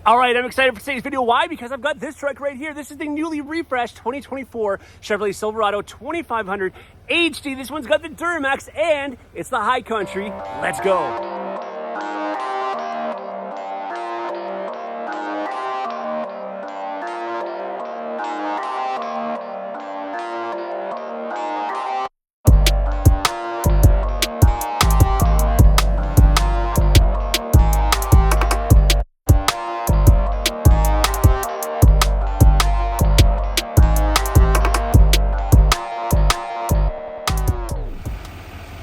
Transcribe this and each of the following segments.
All right, I'm excited for today's video. Why? Because I've got this truck right here. This is the newly refreshed 2024 Chevrolet Silverado 2500 HD. This one's got the Duramax and it's the high country. Let's go.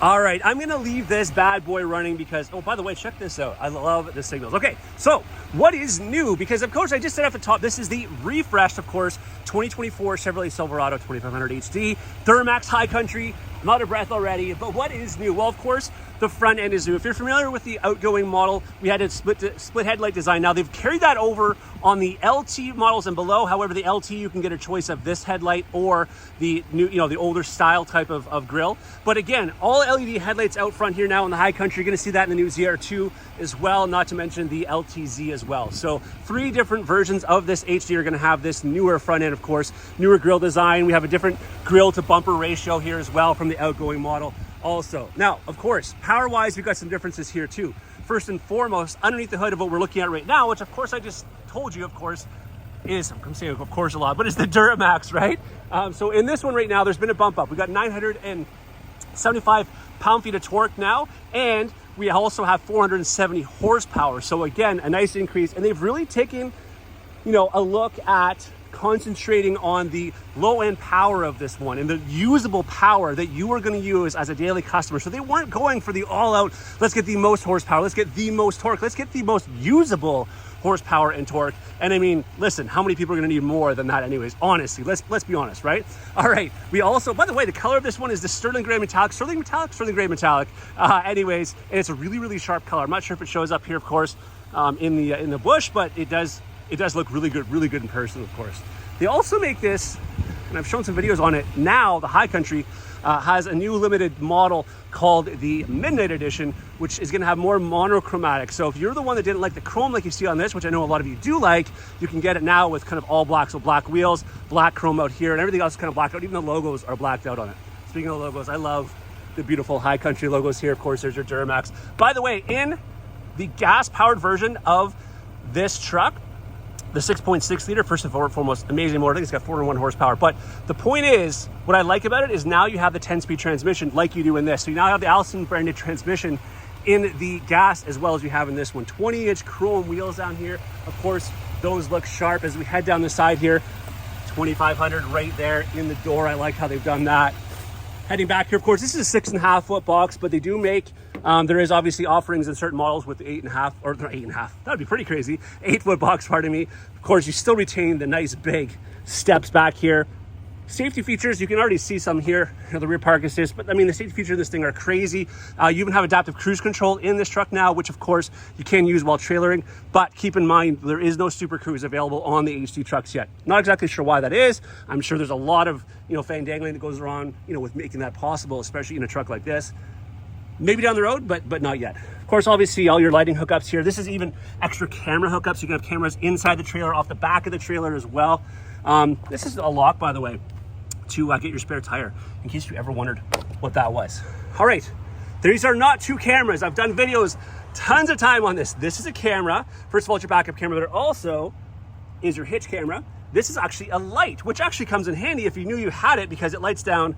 All right, I'm gonna leave this bad boy running because, oh, by the way, check this out. I love the signals. Okay, so what is new? Because of course, I just said at the top, this is the refreshed, of course, 2024 Chevrolet Silverado 2500 HD, Duramax High Country. I'm out of breath already, but what is new? Well, of course, the front end is new. If you're familiar with the outgoing model, we had a split headlight design. Now they've carried that over on the LT models and below. However, the LT, you can get a choice of this headlight or the new, the older style type of grille. But again, all LED headlights out front here now in the high country. You're gonna see that in the new ZR2 as well, not to mention the LTZ as well. So 3 different versions of this HD are gonna have this newer front end, of course, newer grille design. We have a different grille to bumper ratio here as well from the outgoing model also. Now, of course, power-wise, we've got some differences here too. First and foremost, underneath the hood of what we're looking at right now, which of course I just told you, of course, is, I'm saying of course a lot, but it's the Duramax, right? So in this one right now, there's been a bump up. We got 975 pound-feet of torque now, and we also have 470 horsepower. So again, a nice increase, and they've really taken, a look at concentrating on the low-end power of this one and the usable power that you are going to use as a daily customer. So they weren't going for the all-out, let's get the most horsepower, let's get the most torque, let's get the most usable horsepower and torque. And I mean, listen, how many people are going to need more than that anyways? Honestly, let's be honest, right? All right, we also, by the way, the color of this one is the sterling gray metallic, sterling gray metallic. Anyways, and it's a really, really sharp color. I'm not sure if it shows up here, of course, in the bush, but it does look really good in person, of course. They also make this, and I've shown some videos on it now, the high country has a new limited model called the Midnight Edition, which is going to have more monochromatic. So if you're the one that didn't like the chrome like you see on this, which I know a lot of you do like, you can get it now with kind of all black. So black wheels, black chrome out here, and everything else is kind of blacked out. Even the logos are blacked out on it. Speaking of logos, I love the beautiful high country logos here. Of course, there's your Duramax. By the way, in the gas-powered version of this truck, the 6.6 liter, first and foremost, amazing motor. I think it's got 401 horsepower. But the point is, what I like about it is now you have the 10-speed transmission like you do in this. So you now have the Allison branded transmission in the gas as well as you have in this one. 20-inch chrome wheels down here. Of course, those look sharp as we head down the side here. 2500 right there in the door. I like how they've done that. Heading back here, of course, this is a 6.5 foot box, but they do make, there is obviously offerings in certain models with the 8.5, or 8.5, that would be pretty crazy, 8 foot box, pardon me. Of course, you still retain the nice big steps back here. Safety features, you can already see some here, the rear park assist, but I mean, the safety features of this thing are crazy. You even have adaptive cruise control in this truck now, which of course you can use while trailering, but keep in mind, there is no Super Cruise available on the HD trucks yet. Not exactly sure why that is. I'm sure there's a lot of, fandangling that goes around, with making that possible, especially in a truck like this. Maybe down the road, but not yet. Of course, obviously all your lighting hookups here. This is even extra camera hookups. You can have cameras inside the trailer, off the back of the trailer as well. This is a lock, by the way, to get your spare tire, in case you ever wondered what that was. All right, these are not 2 cameras. I've done videos tons of time on this. This is a camera. First of all, it's your backup camera, but it also is your hitch camera. This is actually a light, which actually comes in handy if you knew you had it, because it lights down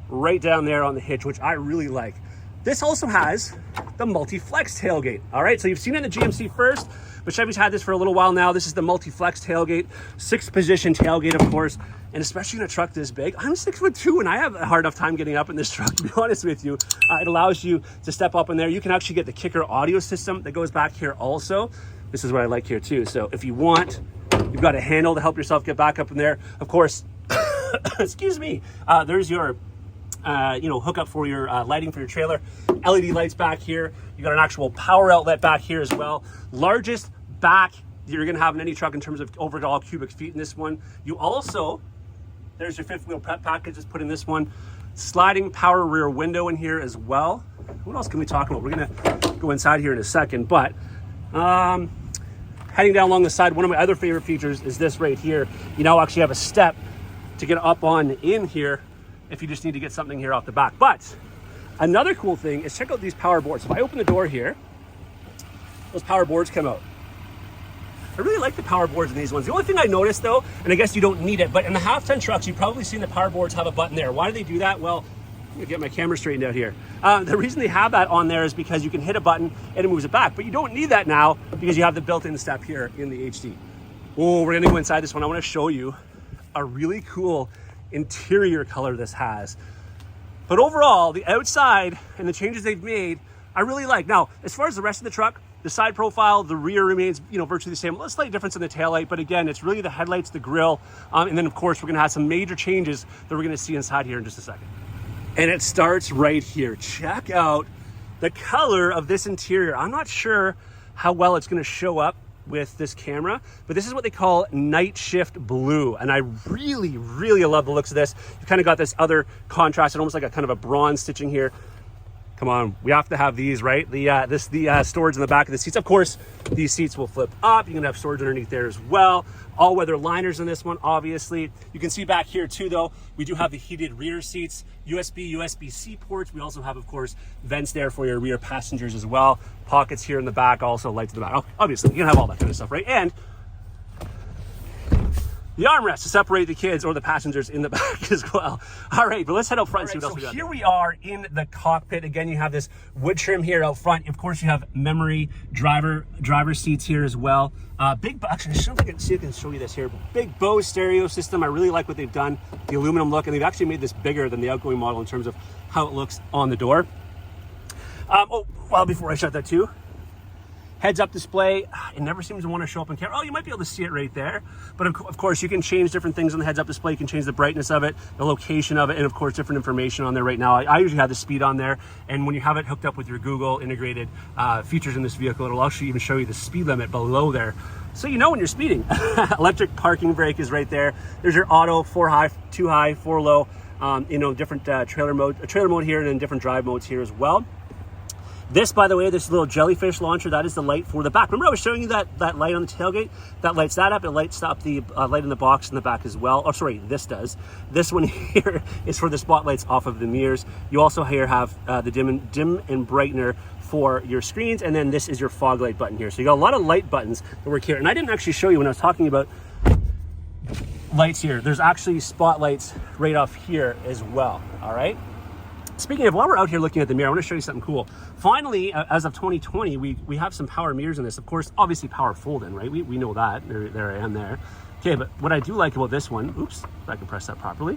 right down there on the hitch, which I really like. This also has the multi-flex tailgate. All right, so you've seen it in the GMC first, but Chevy's had this for a little while now. This is the multi-flex tailgate, 6-position tailgate, of course, and especially in a truck this big. I'm 6'2", and I have a hard enough time getting up in this truck, to be honest with you. It allows you to step up in there. You can actually get the kicker audio system that goes back here also. This is what I like here too. So if you want, you've got a handle to help yourself get back up in there. Of course, excuse me, there's your hook up for your lighting for your trailer. LED lights back here. You got an actual power outlet back here as well. Largest back you're gonna have in any truck in terms of overall cubic feet in this one. You also, there's your 5th wheel prep package that's put in this one. Sliding power rear window in here as well. What else can we talk about? We're gonna go inside here in a second, but heading down along the side, one of my other favorite features is this right here. You now actually have a step to get up on in here if you just need to get something here off the back. But another cool thing is check out these power boards. If I open the door here, those power boards come out. I really like the power boards in these ones. The only thing I noticed though, and I guess you don't need it, but in the half-ton trucks, you've probably seen the power boards have a button there. Why do they do that? Well, I'm gonna get my camera straightened out here. The reason they have that on there is because you can hit a button and it moves it back, but you don't need that now because you have the built-in step here in the HD. Oh, we're gonna go inside this one. I wanna show you a really cool interior color this has. But overall, the outside and the changes they've made, I really like. Now, as far as the rest of the truck, the side profile, the rear remains, virtually the same. A slight difference in the taillight, but again, it's really the headlights, the grille, and then of course, we're gonna have some major changes that we're gonna see inside here in just a second. And it starts right here. Check out the color of this interior. I'm not sure how well it's gonna show up with this camera, but this is what they call night shift blue. And I really, really love the looks of this. You've kind of got this other contrast and almost like a kind of a bronze stitching here. Come on, we have to have these, right? The storage in the back of the seats. Of course, these seats will flip up. You can have storage underneath there as well. All-weather liners in this one, obviously. You can see back here too, though, we do have the heated rear seats, USB-C ports. We also have, of course, vents there for your rear passengers as well. Pockets here in the back, also lights in the back. Obviously, you can have all that kind of stuff, right? And the armrest to separate the kids or the passengers in the back as well. All right, but let's head out front and see what else we got. Here we are in the cockpit. Again, you have this wood trim here out front. Of course, you have memory driver seats here as well. Actually, I can see if I can show you this here. Big Bose stereo system. I really like what they've done. The aluminum look, and they've actually made this bigger than the outgoing model in terms of how it looks on the door. Before I shut that too, heads-up display, it never seems to want to show up in camera. Oh, you might be able to see it right there. But of course, you can change different things on the heads-up display. You can change the brightness of it, the location of it, and of course, different information on there right now. I usually have the speed on there, and when you have it hooked up with your Google integrated features in this vehicle, it'll actually even show you the speed limit below there. So you know when you're speeding. Electric parking brake is right there. There's your auto, 4 high, 2 high, 4 low, different trailer mode here, and then different drive modes here as well. This, by the way, this little jellyfish launcher, that is the light for the back. Remember I was showing you that light on the tailgate? That lights that up. It lights up the light in the box in the back as well. Oh, sorry, this does. This one here is for the spotlights off of the mirrors. You also here have the dim and brightener for your screens, and then this is your fog light button here. So you got a lot of light buttons that work here. And I didn't actually show you when I was talking about lights here. There's actually spotlights right off here as well, all right? Speaking of, while we're out here looking at the mirror, I want to show you something cool. Finally, as of 2020, we have some power mirrors in this. Of course, obviously power fold-in, right? We know that. There I am there. Okay, but what I do like about this one, oops, if I can press that properly,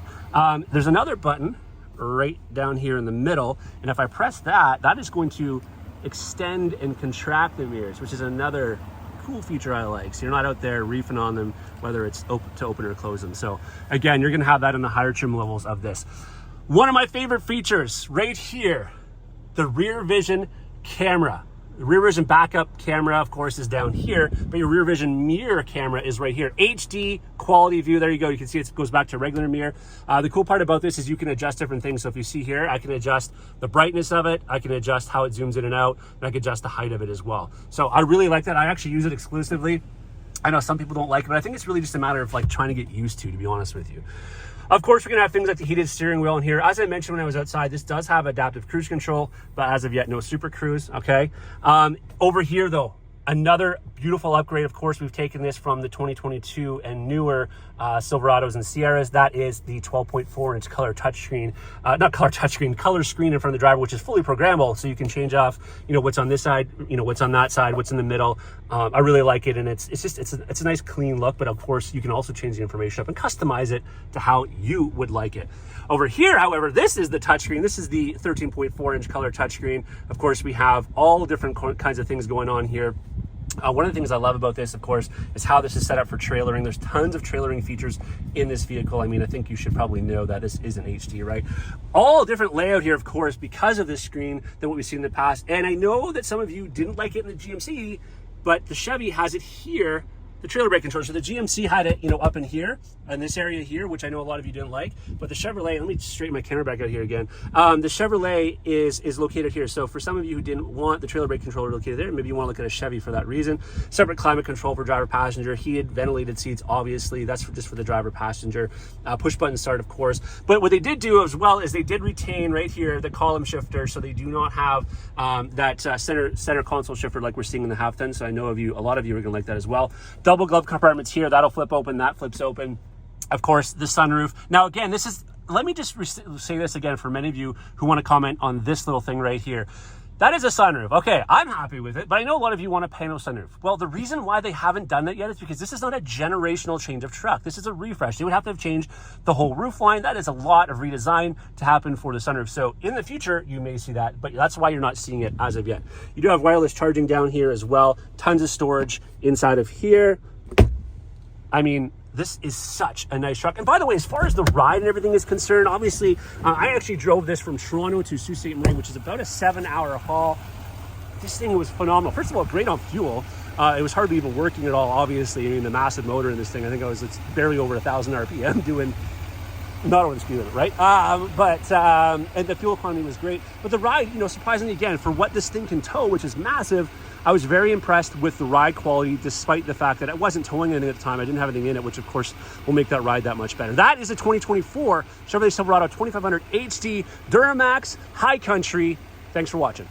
there's another button right down here in the middle. And if I press that, that is going to extend and contract the mirrors, which is another cool feature I like. So you're not out there reefing on them, whether it's to open or close them. So again, you're going to have that in the higher trim levels of this. One of my favorite features right here, the rear vision camera. The rear vision backup camera, of course, is down here, but your rear vision mirror camera is right here. HD quality view, there you go. You can see it goes back to a regular mirror. The cool part about this is you can adjust different things. So if you see here, I can adjust the brightness of it. I can adjust how it zooms in and out, and I can adjust the height of it as well. So I really like that. I actually use it exclusively. I know some people don't like it, but I think it's really just a matter of like trying to get used to be honest with you. Of course, we're gonna have things like the heated steering wheel in here. As I mentioned when I was outside, this does have adaptive cruise control, but as of yet, no super cruise, okay? Over here though, another beautiful upgrade. Of course, we've taken this from the 2022 and newer Silverados and Sierras. That is the 12.4-inch color touchscreen, color screen in front of the driver, which is fully programmable. So you can change off, what's on this side, what's on that side, what's in the middle. I really like it, and it's a nice clean look. But of course, you can also change the information up and customize it to how you would like it. Over here, however, this is the touchscreen. This is the 13.4-inch color touchscreen. Of course, we have all different kinds of things going on here. One of the things I love about this, of course, is how this is set up for trailering. There's tons of trailering features in this vehicle. I mean, I think you should probably know that this isn't HD, right? All different layout here, of course, because of this screen than what we've seen in the past. And I know that some of you didn't like it in the GMC, but the Chevy has it here the trailer brake controller. So the GMC had it, you know, up in here, in this area here, which I know a lot of you didn't like. But the Chevrolet, let me straighten my camera back out here again. The Chevrolet is located here. So for some of you who didn't want the trailer brake controller located there, maybe you want to look at a Chevy for that reason. Separate climate control for driver passenger, heated ventilated seats, obviously that's just for the driver passenger. Push button start, of course. But what they did do as well is they did retain right here the column shifter, so they do not have that center console shifter like we're seeing in the half ton. So I know a lot of you are gonna like that as well. Double glove compartments here, that'll flip open, that flips open. Of course, the sunroof. Now again, this is, let me just say this again for many of you who want to comment on this little thing right here. That is a sunroof. Okay, I'm happy with it, but I know a lot of you want a panel sunroof. Well, the reason why they haven't done that yet is because this is not a generational change of truck. This is a refresh. They would have to have changed the whole roof line. That is a lot of redesign to happen for the sunroof. So in the future, you may see that, but that's why you're not seeing it as of yet. You do have wireless charging down here as well. Tons of storage inside of here. I mean, this is such a nice truck. And by the way, as far as the ride and everything is concerned, obviously, I actually drove this from Toronto to Sault Ste. Marie, which is about a 7-hour haul. This thing was phenomenal. First of all, great on fuel. It was hardly even working at all, obviously. I mean, the massive motor in this thing, I think it's barely over 1,000 RPM doing, not over the speed limit, right? And the fuel economy was great. But the ride, you know, surprisingly, again, for what this thing can tow, which is massive, I was very impressed with the ride quality, despite the fact that I wasn't towing anything at the time. I didn't have anything in it, which of course will make that ride that much better. That is a 2024 Chevrolet Silverado 2500 HD Duramax High Country. Thanks for watching.